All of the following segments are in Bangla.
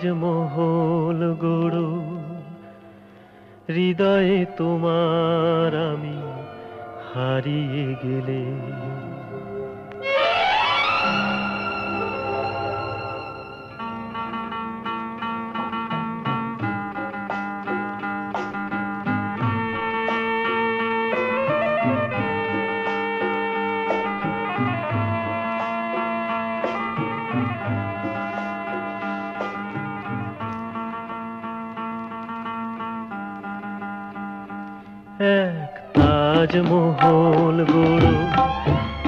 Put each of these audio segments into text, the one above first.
তাজমহল গড়ো হৃদয়ে তোমার আমি হারিয়ে গেলে। এক তাজমহল গড়ো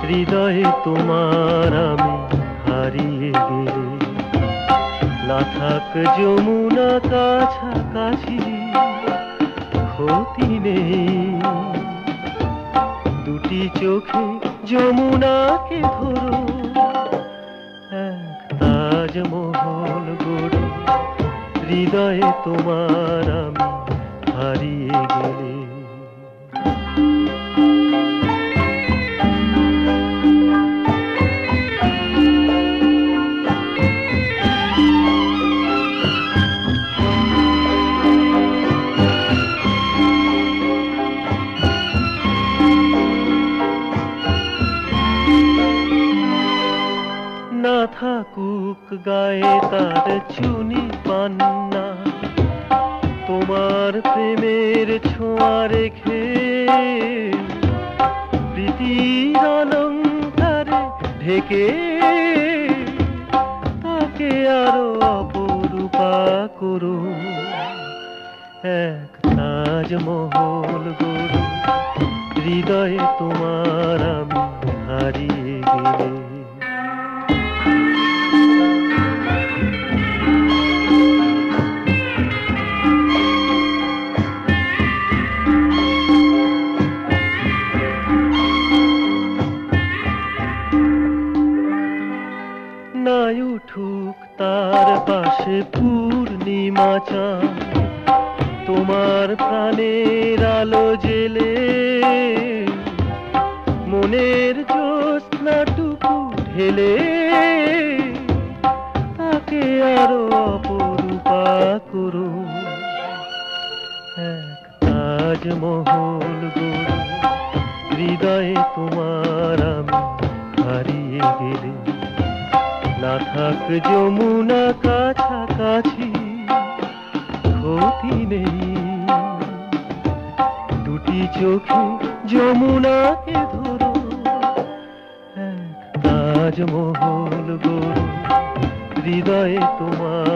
হৃদয়ে তোমার আমি হারিয়ে গেলে। না থাক যমুনা কাছাকাছি ক্ষতি নেই, দুটি চোখে যমুনাকে ধরো। এক তাজমহল গড়ো হৃদয়ে তোমার আমি হারিয়ে গেলে। না থাকুক গায়ে তার চুনি পান্না, তোমার প্রেমের ছোঁয়া রেখে প্রীতির অলংকারে ঢেকে তাকে আরো অপরূপা করো। এক তাজমহল গড়ো হৃদয়ে তোমার আমি হারিয়ে গেলে। নাই উঠুক তার পাশে পূর্ণিমা চাঁদ, তোমার প্রাণের আলো জেলে মনের জ্যোৎস্নাটুকু ঢেলে তাকে আরো অপরূপা করো। এক তাজমহল গড়ো হৃদয়ে তোমার আমি হারিয়ে গেলে। না থাক যমুনা কাছাকাছি ক্ষতি নেই, দুটি চোখে যমুনাকে ধরো। এক তাজমহল গড়ো হৃদয়ে তোমার